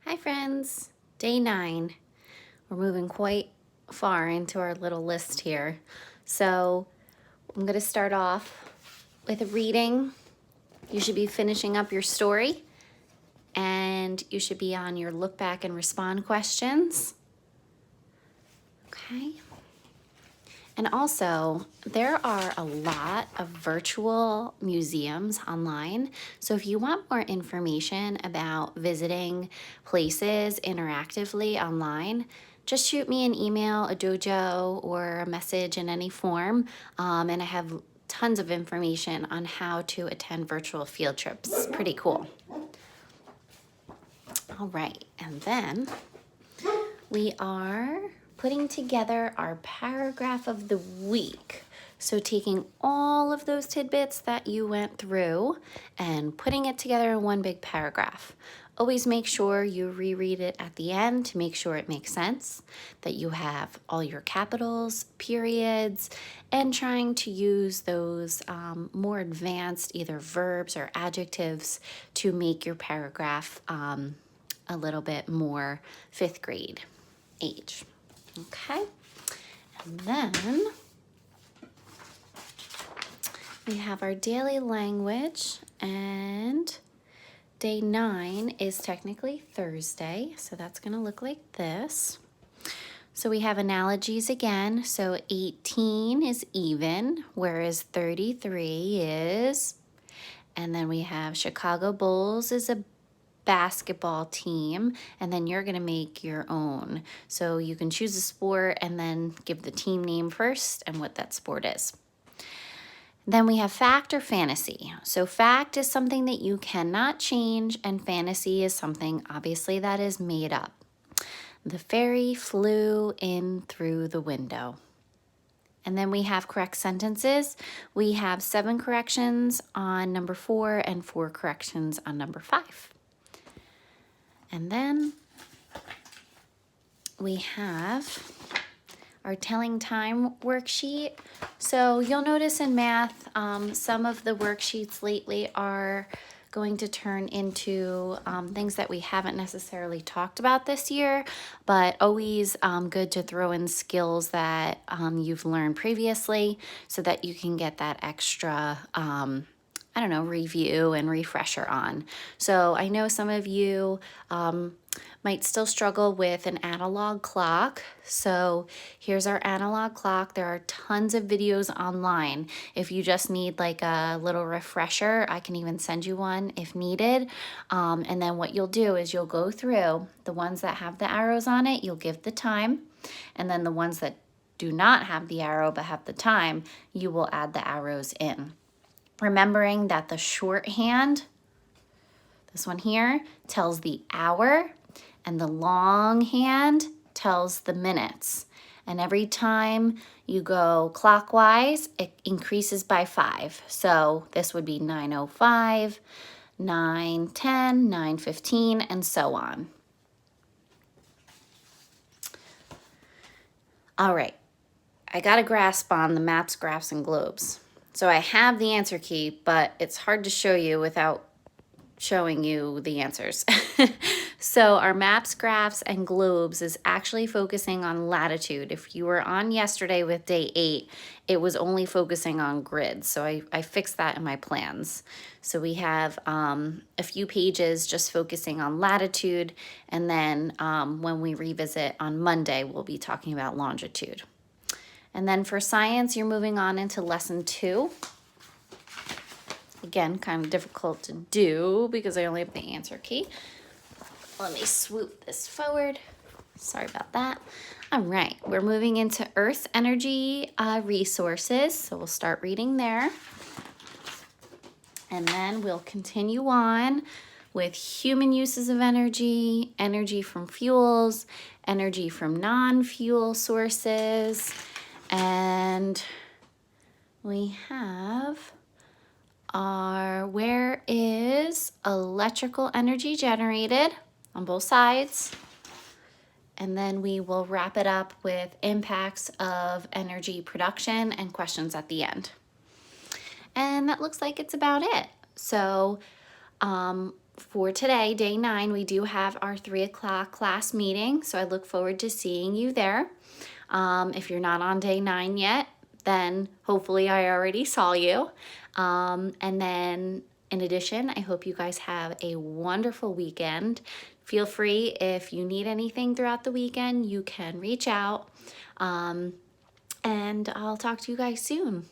Hi friends, day 9. We're moving quite far into our little list here. So I'm going to start off with a reading. You should be finishing up your story and you should be on your look back and respond questions. Okay. And also, there are a lot of virtual museums online. So if you want more information about visiting places interactively online, just shoot me an email, a dojo, or a message in any form. And I have tons of information on how to attend virtual field trips. Pretty cool. All right, and then we are putting together our paragraph of the week. So taking all of those tidbits that you went through and putting it together in one big paragraph. Always make sure you reread it at the end to make sure it makes sense, that you have all your capitals, periods, and trying to use those more advanced either verbs or adjectives to make your paragraph a little bit more 5th grade age. Okay, and then we have our daily language, and day 9 is technically Thursday, so that's going to look like this. So we have analogies again. So 18 is even, whereas 33 is, and then we have Chicago Bulls is a basketball team, and then you're going to make your own. So you can choose a sport and then give the team name first and what that sport is. Then we have fact or fantasy. So fact is something that you cannot change, and fantasy is something obviously that is made up. The fairy flew in through the window. And then we have correct sentences. We have 7 corrections on number 4 and 4 corrections on number 5. And then we have our telling time worksheet. So you'll notice in math, some of the worksheets lately are going to turn into things that we haven't necessarily talked about this year, but always good to throw in skills that you've learned previously so that you can get that extra review and refresher on. So I know some of you might still struggle with an analog clock. So here's our analog clock. There are tons of videos online. If you just need like a little refresher, I can even send you one if needed. And then what you'll do is you'll go through the ones that have the arrows on it, you'll give the time. And then the ones that do not have the arrow but have the time, you will add the arrows in. Remembering that the shorthand, this one here, tells the hour, and the long hand tells the minutes. And every time you go clockwise, it increases by 5. So this would be 9:05, 9:10, 9:15, and so on. All right, I got a grasp on the maps, graphs, and globes. So I have the answer key, but it's hard to show you without showing you the answers. So our maps, graphs, and globes is actually focusing on latitude. If you were on yesterday with day 8, it was only focusing on grids. So I fixed that in my plans. So we have a few pages just focusing on latitude. And then when we revisit on Monday, we'll be talking about longitude. And then for science, you're moving on into lesson 2. Again, kind of difficult to do because I only have the answer key. Let me swoop this forward. Sorry about that. All right, we're moving into Earth's energy resources. So we'll start reading there. And then we'll continue on with human uses of energy, energy from fuels, energy from non-fuel sources, and we have our where is electrical energy generated on both sides. And then we will wrap it up with impacts of energy production and questions at the end. And that looks like it's about it. So for today, day 9, we do have our 3 o'clock class meeting, so I look forward to seeing you there. If you're not on day 9 yet, then hopefully I already saw you. And then in addition, I hope you guys have a wonderful weekend. Feel free, if you need anything throughout the weekend, you can reach out. And I'll talk to you guys soon.